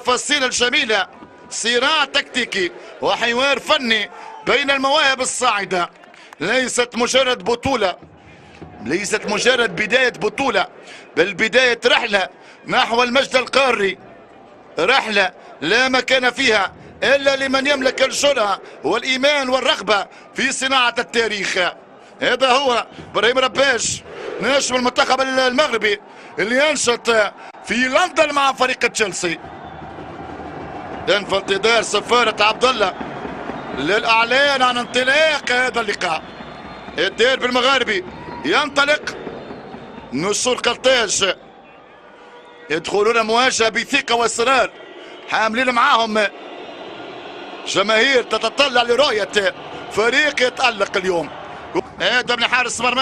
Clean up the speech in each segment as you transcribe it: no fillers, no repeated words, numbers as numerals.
التفاصيل الجميلة، صراع تكتيكي وحوار فني بين المواهب الصاعدة. ليست مجرد بطولة، ليست مجرد بداية بطولة، بل بداية رحلة نحو المجد القاري، رحلة لا مكان فيها إلا لمن يملك الجرأة والإيمان والرغبة في صناعة التاريخ. هذا هو إبراهيم رباش نجم المنتخب المغربي اللي ينشط في لندن مع فريق تشيلسي. في انتظار سفارة عبد الله للإعلان عن انطلاق هذا اللقاء. الديربي المغاربي ينطلق. نصور قلطاج يدخلون مواجهة بثقة واصرار، حاملين معاهم جماهير تتطلع لرؤية فريق يتألق اليوم. ادم لحارس مرمى،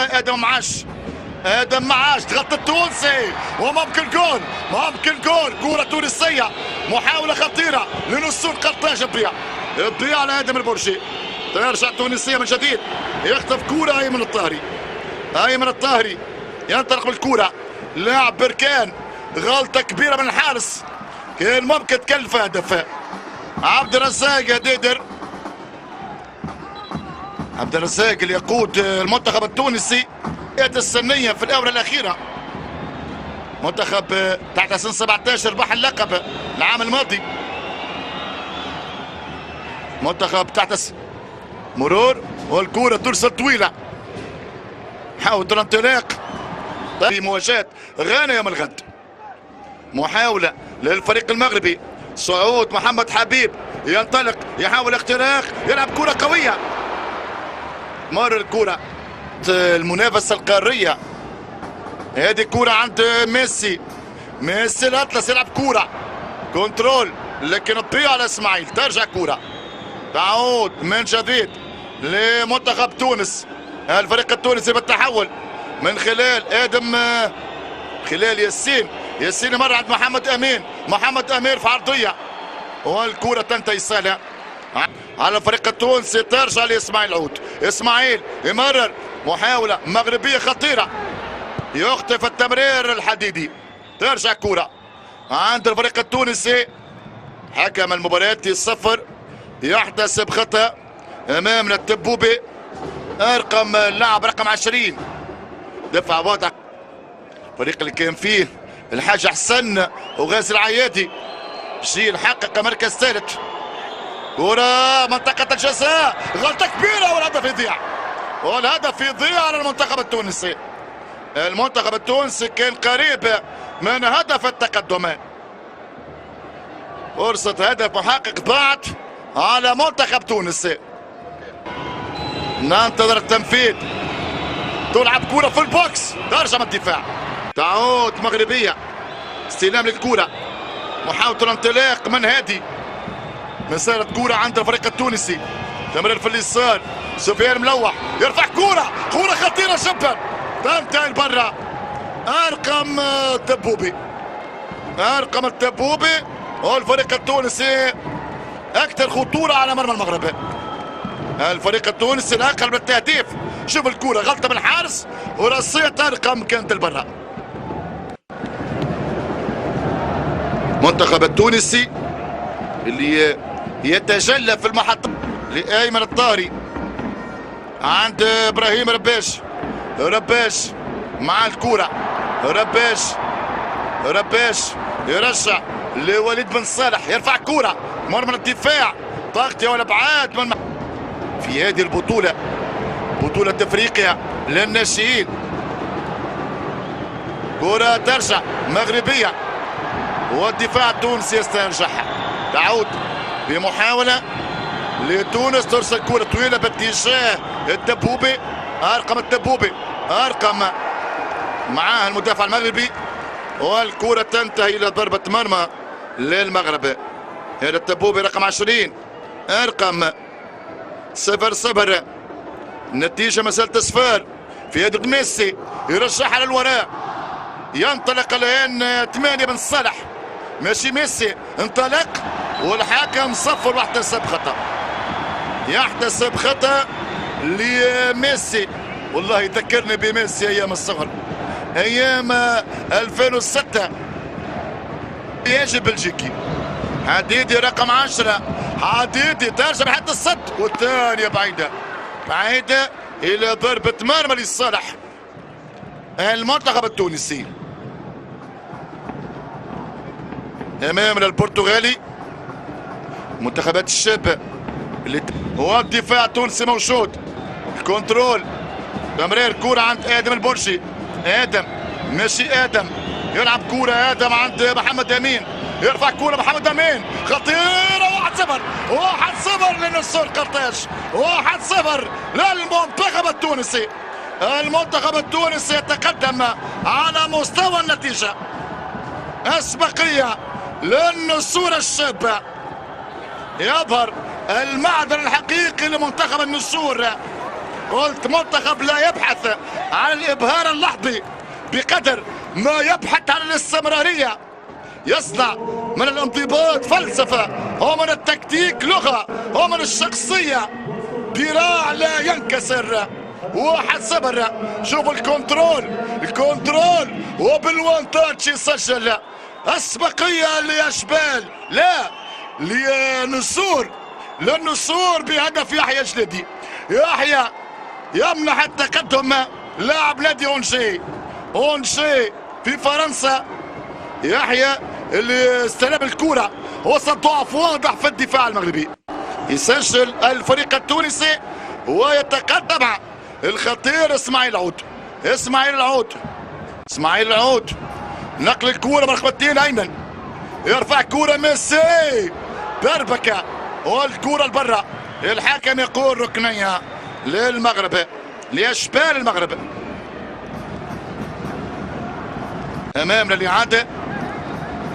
ادم معاش ضغط التونسي وممكن جول، ممكن جول. كرة تونسية، محاولة خطيرة لنصور قلطاج، تضيع على ادم البرشي. ترجع التونسية من جديد، يخطف كرة ايمن الطاهري ينطلق بالكرة. لاعب بركان، غلطة كبيرة من الحارس كان ممكن تكلف هدف. عبد الرزاق ديدر، عبد الرزاق اللي يقود المنتخب التونسي السنية في الآونة الأخيرة. منتخب تحت سن 17 ربح اللقب العام الماضي. منتخب تحت مرور، والكرة ترسل طويلة، حاول الانطلاق في مواجهة غانا يوم الغد. محاولة للفريق المغربي، صعود محمد حبيب ينطلق، يحاول اختراق، يلعب كرة قوية، مر الكرة المنافسة القارية. هذه كرة عند ميسي الأطلس، يلعب كرة كنترول لكن تضيع على اسماعيل. ترجع كرة تعود من جديد لمنتخب تونس. الفريق التونسي بالتحول من خلال ادم، خلال ياسين مر عند محمد امين في عرضية، والكرة تنتهي صالحة على الفريق التونسي. ترجع لاسماعيل عود، اسماعيل يمرر، محاولة مغربية خطيرة، يخطف التمرير الحديدي. ترجع كرة عند الفريق التونسي. حكم المباراة الصفر يحتسب خطأ امامنا التبوبي، ارقم اللاعب رقم 20. دفع واضح الفريق اللي كان فيه الحاج حسن وغازي العيادي، شي يحقق مركز ثالث. كرة منطقة الجزاء، غلطة كبيرة والهدف يضيع على المنتخب التونسي. المنتخب التونسي كان قريب من هدف التقدم. فرصة هدف محقق ضاعت على منتخب تونس. ننتظر التنفيذ، تلعب كرة في البوكس، ترجع من الدفاع، تعود مغربية، استلام للكرة، محاولة الانطلاق من هادي، مسيرة كرة عند الفريق التونسي، تمرير في اليسار، سفيان ملوح يرفع كرة خطيرة جدا، تنتهي لبرا. ارقم التبوبي والفريق التونسي اكثر خطورة على مرمى المغرب. الفريق التونسي الاقل بالتهديف. شوف الكرة، غلطة من الحارس ورصية ارقم كانت لبرا. المنتخب التونسي اللي يتجلى في المحطة لأيمن الطاهري عند ابراهيم رباش مع الكرة، رباش يرجع لوليد بن صالح، يرفع كرة مر من الدفاع، تغطية والابعاد من في هذه بطولة افريقيا للناشئين. كرة ترجع مغربية والدفاع التونسي يسترجعها، تعود بمحاولة لتونس، ترسل كرة طويلة باتجاه التبوبي، ارقم معاه المدافع المغربي، والكرة تنتهي الى ضربة مرمى للمغرب. هذا التبوبي رقم 20، ارقم 0-0. النتيجة ما زالت صفر. في يد ميسي يرجعها للوراء، ينطلق الان 8 بن صالح، ماشي ميسي، انطلق والحكم صفر يحتسب خطأ لميسي. والله يذكرني بميسي ايام الصغر، ايام 2006. يجب بلجيكي حديدي رقم 10. حديدي ترجع حتى الصد والثانية بعيدة بعيدة إلى ضربة مرمى لصالح المنتخب التونسي. أمامنا البرتغالي منتخبات الشاب والدفاع التونسي موجود. الكنترول تمرير كرة عند آدم البرشي. آدم ماشي آدم يلعب كرة آدم عند محمد أمين يرفع كرة محمد أمين خطيرة 1-0 1-0 لنصور قرطاج 1-0 للمنتخب التونسي. المنتخب التونسي يتقدم على مستوى النتيجة. أسبقية للنسور الشابة. يظهر المعدن الحقيقي لمنتخب النسور. قلت منتخب لا يبحث عن الإبهار اللحظي بقدر ما يبحث عن الاستمرارية. يصنع من الانضباط فلسفة ومن التكتيك لغة ومن الشخصية ذراع لا ينكسر. 1-0. شوفوا الكنترول وبالوان تاتش يسجل. أسبقية لأشبال لا للنسور بهدف يحيى جليدي. يحيى يمنح التقدم لاعب نادي اونشي في فرنسا. يحيى اللي استلم الكرة وسط ضعف واضح في الدفاع المغربي. يسجل الفريق التونسي ويتقدم الخطير اسماعيل العود. نقل الكرة مرحبتين ايمن يرفع كرة ميسي دربكة والكرة لبرا. الحكم يقول ركنية للمغرب لأشبال المغرب. امامنا الاعادة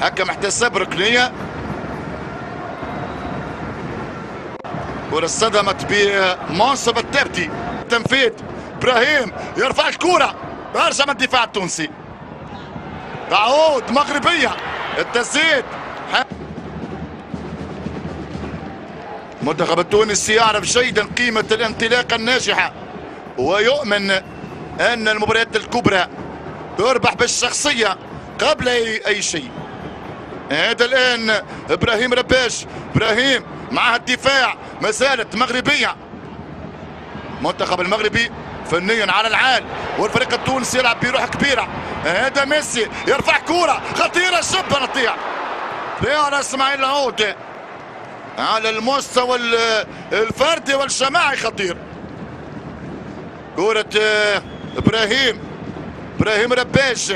حكم احتساب ركنية. كرة صدمت بمنصب التبتي. تنفيذ ابراهيم يرفع الكرة برجع من الدفاع التونسي. تعود مغربية التسديد. المنتخب التونسي يعرف جيدا قيمة الانطلاقة الناجحة ويؤمن أن المباريات الكبرى تربح بالشخصية قبل أي شيء. هذا الآن إبراهيم رباش. إبراهيم مع الدفاع ما زالت مغربية. المنتخب المغربي فنيا على العال والفريق التونسي يلعب بروح كبيرة. هذا ميسي يرفع كرة خطيرة شبه نطيع فيها اسماعيل العود على المستوى الفردي والجماعي خطير. كرة إبراهيم رباش.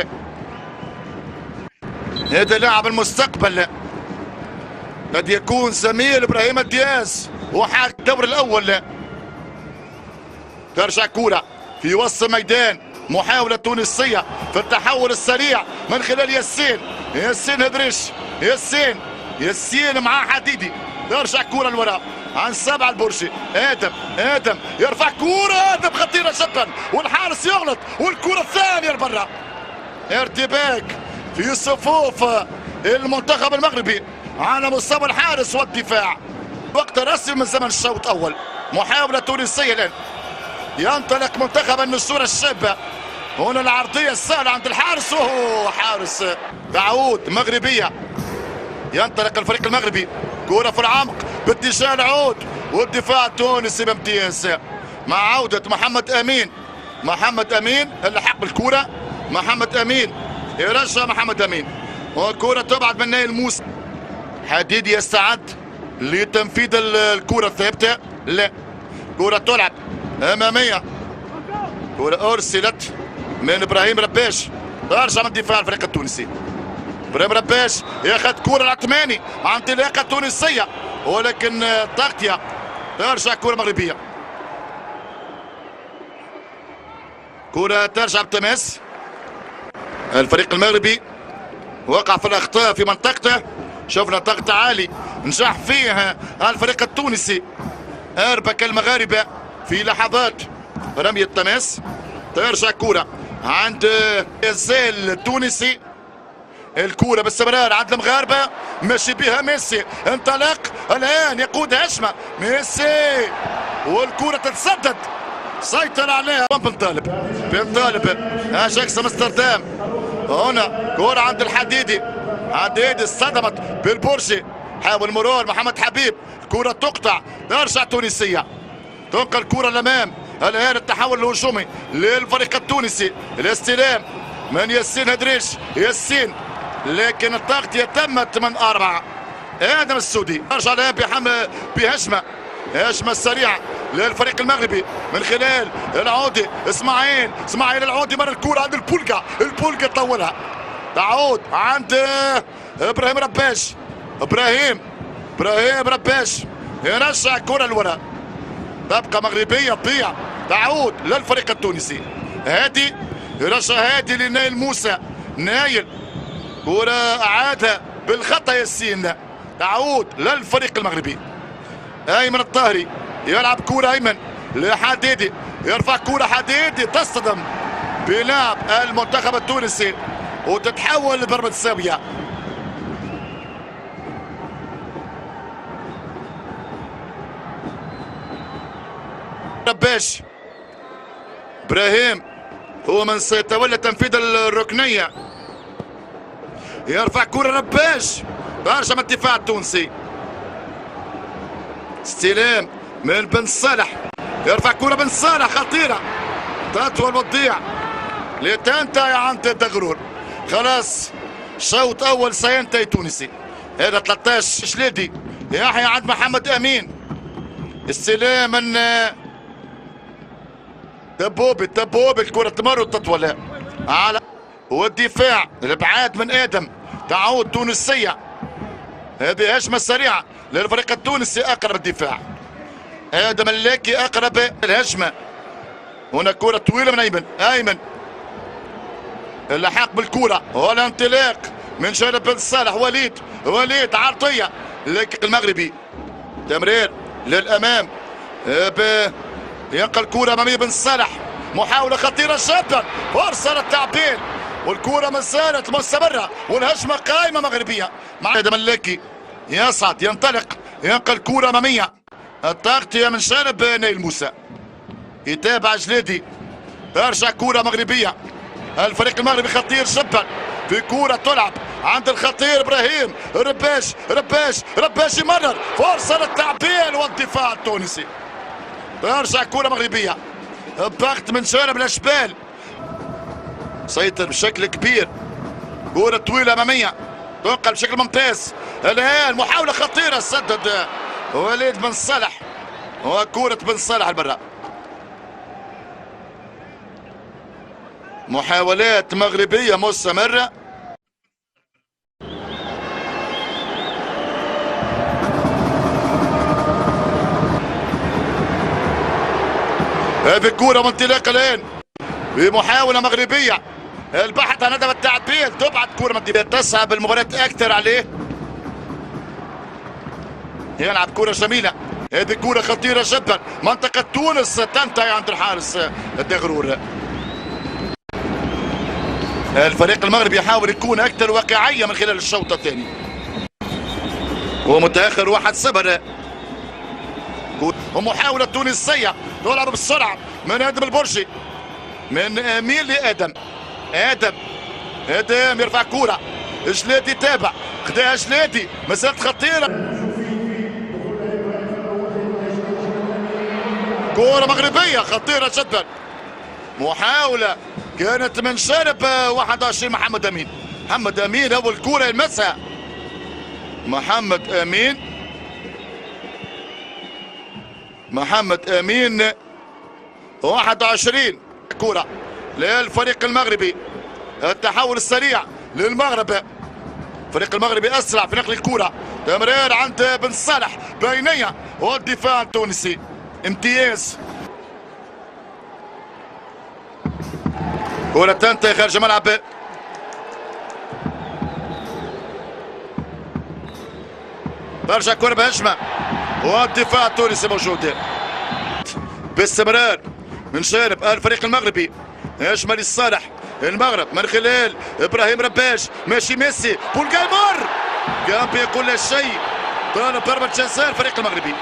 هذا لاعب المستقبل قد يكون زميل إبراهيم دياز وحاك الدور الأول. ترجع كرة في وسط ميدان. محاولة تونسية في التحول السريع من خلال ياسين هدريش. ياسين مع حديدي. ترجع كرة لوراء عن 7 البرشي. آدم يرفع كرة. آدم خطيرة جدا والحارس يغلط والكرة الثانية لبرا. ارتباك في صفوف المنتخب المغربي على مستوى الحارس والدفاع. وقت رسمي من زمن الشوط الأول. محاولة تونسية الآن. ينطلق منتخب النسور الشابة. هنا العرضية السهلة عند الحارس وهو حارس. تعود مغربية. ينطلق الفريق المغربي. كرة في العمق باتجاه العود والدفاع التونسي بامتياز مع عودة محمد أمين اللي حق بالكرة. محمد أمين يرجع محمد أمين والكرة تبعد من نايل موسى. حديدي يستعد لتنفيذ الكرة الثابتة. لا كرة تلعب أمامية. كرة أرسلت من إبراهيم رباش. ترجع من دفاع الفريق التونسي. إبراهيم رباش ياخذ كرة العثماني مع انطلاقة تونسية ولكن تغطية. ترجع كرة مغربية. كرة ترجع بتماس. الفريق المغربي وقع في الأخطاء في منطقته. شفنا ضغط عالي نجح فيه الفريق التونسي. أربك المغاربة في لحظات رمي التماس. ترجع كرة عند الزيل التونسي. الكرة باستمرار عند المغاربة ماشي بها ميسي. انطلق الآن يقود هجمة ميسي والكرة تتسدد. سيطر عليها بن طالب اجاكس امستردام. هنا كرة عند الحديدي. صدمت بالبرشي. حاول مرور محمد حبيب، الكرة تقطع، ترجع تونسية، تنقل الكرة الأمام. الآن التحول الهجومي للفريق التونسي، الاستلام من ياسين هدريش، ياسين لكن التغطية تمت من 4. آدم السودي يرجع الآن بهجمة، هجمة سريعة للفريق المغربي من خلال العودي اسماعيل العودي، مر الكرة عند البولقا طولها، تعود عند ابراهيم رباش يرجع الكرة لورا، تبقى مغربية تضيع، تعود للفريق التونسي. هادي يرجع هادي لنايل موسى، نايل كرة أعادها بالخطأ ياسين، تعود للفريق المغربي. أيمن الطاهري يلعب كرة أيمن لحديدي، يرفع كرة حديدي تصطدم بلاعب المنتخب التونسي وتتحول لضربة زاوية. رباش ابراهيم هو من سيتولى تنفيذ الركنية، يرفع كرة رباش، برشا من الدفاع التونسي، استلام من بن صالح، يرفع كرة بن صالح خطيرة، تطول وتضيع لتنتهي عند الدغرور. خلاص شوط أول سينتهي تونسي. هذا 13 شليدي، يحيى عند محمد أمين، استلام من دبوبي الكرة تمر وتطول على والدفاع، الابعاد من ادم، تعود تونسية. هذه هجمة سريعة للفريق التونسي اقرب الدفاع، ادم اللاكي اقرب الهجمة. هنا كرة طويلة من ايمن اللحاق بالكرة والانطلاق من جانب بن صالح، وليد عرضية لكن المغربي، تمرير للامام، ينقل الكرة امامية بن صالح، محاولة خطيرة جدا، فرصة للتعبير والكرة ما زالت مستمرة والهجمة قائمة مغربية مع ادم اللاكي، يصعد ينطلق، ينقل كرة امامية، التغطية من جانب نايل موسى، يتابع جليدي، ترجع كرة مغربية. الفريق المغربي خطير جدا في كرة تلعب عند الخطير ابراهيم رباش يمرر، فرصة للتعبير والدفاع التونسي، ترجع كرة مغربية، الضغط من جانب الاشبال، سيطر بشكل كبير، كرة طويلة امامية تنقل بشكل ممتاز. الان محاولة خطيرة سدد وليد بن صالح، وكرة بن صالح البراء. محاولات مغربية مستمرة، هذه الكرة وانطلاق الان بمحاولة مغربية، البحث عن هدف التعديل، تبعد كرة مدينة، تصعب المباراة اكثر عليه، يلعب كرة جميلة، هذه كرة خطيرة جدا، منطقة تونس تنتهي عند الحارس الدغرور. الفريق المغربي يحاول يكون اكثر واقعية من خلال الشوط الثاني، هو متاخر 1-0، ومحاولة تونسية تلعب بالسرعة من ادم البرجي، من امين لادم، ادم يرفع كرة، جلادي يتابع، خداها جلادي، مسألة خطيرة، كرة مغربية خطيرة جدا، محاولة كانت من جانب 21 محمد امين، اول كرة يلمسها محمد امين 21 كرة للفريق المغربي، التحول السريع للمغرب، الفريق المغربي اسرع في نقل الكرة، تمرير عند بن صالح بينية والدفاع التونسي، امتياز، كرة تنتهي خارج الملعب، ترجع كرة بهجمة والدفاع التونسي موجود باستمرار من جانب الفريق المغربي، هجمة للصالح المغرب من خلال ابراهيم رباش، ماشي ميسي، بولقايمر قام بكل شيء، طالب ضربة جزاء الفريق المغربي،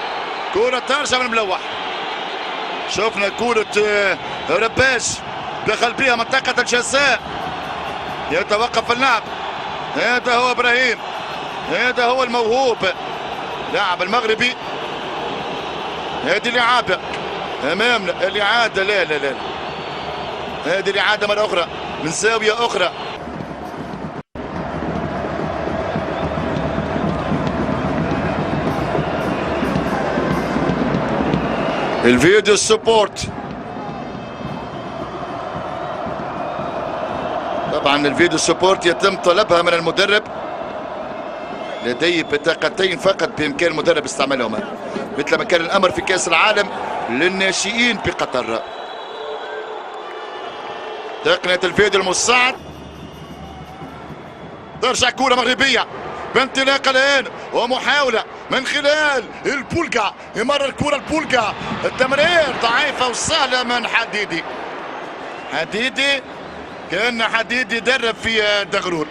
كرة ترجع من الملوح، شفنا كرة رباش دخل بها منطقة الجزاء، يتوقف اللعب، هذا هو ابراهيم، هذا هو الموهوب لاعب المغربي. هذه الإعادة أمامنا، الإعادة لا لا لا، هذه الإعادة مرة أخرى من زاوية أخرى. الفيديو سبورت. طبعا الفيديو سبورت يتم طلبها من المدرب، لديه بطاقتين فقط بإمكان المدرب استعمالهما، مثل ما كان الأمر في كأس العالم للناشئين بقطر. تقنية الفيديو المساعد. ترجع كرة مغربية بانطلاقة الآن ومحاولة من خلال البولكا، يمرر الكرة البولكا، التمرير ضعيفة وسهلة من حديدي. حديدي كأن حديدي درب في دغرور.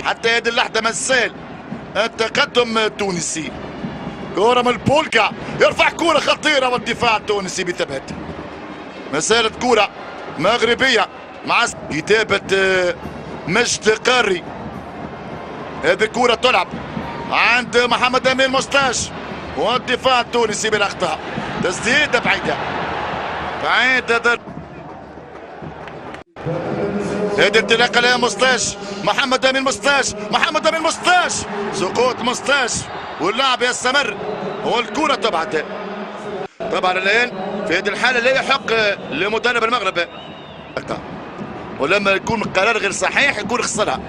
حتى هذه اللحظة ما زال التقدم التونسي. كرة من البولكا، يرفع كرة خطيرة والدفاع التونسي بثبات. ما زالت كرة مغربية مع كتابة مجد قاري. هذه الكرة تلعب عند محمد أمين مستاش والدفاع التونسي بالأخطاء. تسديدة بعيدة بعيدة. هذه انطلاقة الآن مستاش، محمد أمين مستاش، محمد أمين مستاش، سقوط مستاش واللاعب يستمر والكرة تبعد. طبعا الآن في هذه الحالة لا يحق لمدرب المغرب، ولما يكون قرار غير صحيح يكون خسرها.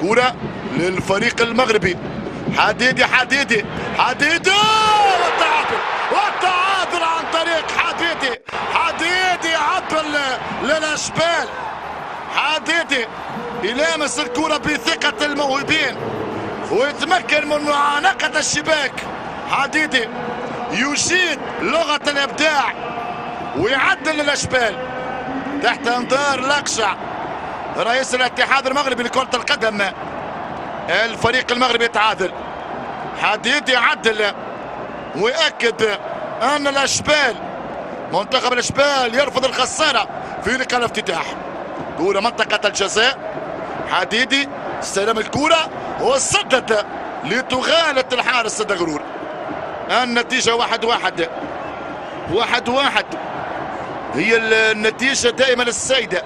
كرة للفريق المغربي. حديدي حديدي حديدي والتعادل عن طريق حديدي. حديدي عبر للاشبال. حديدي يلامس الكرة بثقة الموهوبين ويتمكن من معانقة الشباك. حديدي يجيد لغة الابداع ويعدل الاشبال تحت انظار لقشع رئيس الاتحاد المغربي لكرة القدم. الفريق المغربي يتعادل. حديدي يعدل ويأكد أن الأشبال، منتخب الأشبال يرفض الخسارة في لقاء الافتتاح. كرة منطقة الجزاء. حديدي استلم الكرة وسدد لتغالط الحارس دغرور. النتيجة 1-1. 1-1 هي النتيجة دائما السائدة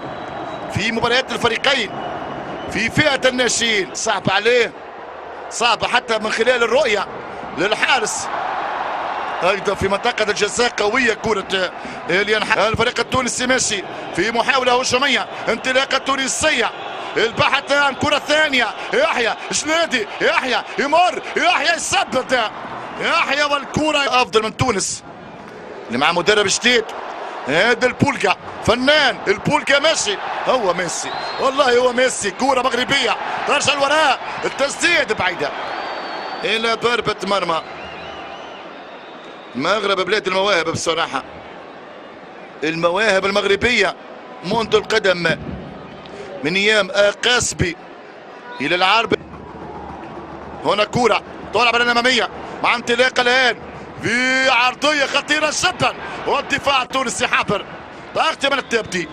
في مباريات الفريقين في فئة الناشئين. صعب عليه، صعب حتى من خلال الرؤية للحارس. ايضا في منطقة الجزاء قوية كرة الفريق التونسي ماشي في محاولة هجومية. انطلاقة تونسية، البحث عن كرة ثانية. يحيى شنادي، يحيى يمر، يحيى يسدد، يحيى والكرة افضل من تونس اللي مع مدرب جديد. هذا البولكا فنان، البولكا ماشي، هو ميسي والله هو ميسي. كرة مغربية ترجع الوراء، التسديد بعيدة إلى ضربة مرمى. المغرب بلاد المواهب بصراحة، المواهب المغربية منذ القدم من أيام قاسبي إلى العرب. هنا كرة تلعب الأمامية مع انطلاقة الآن في عرضية خطيرة جدا والدفاع التونسي حافر. تغطية من التبدي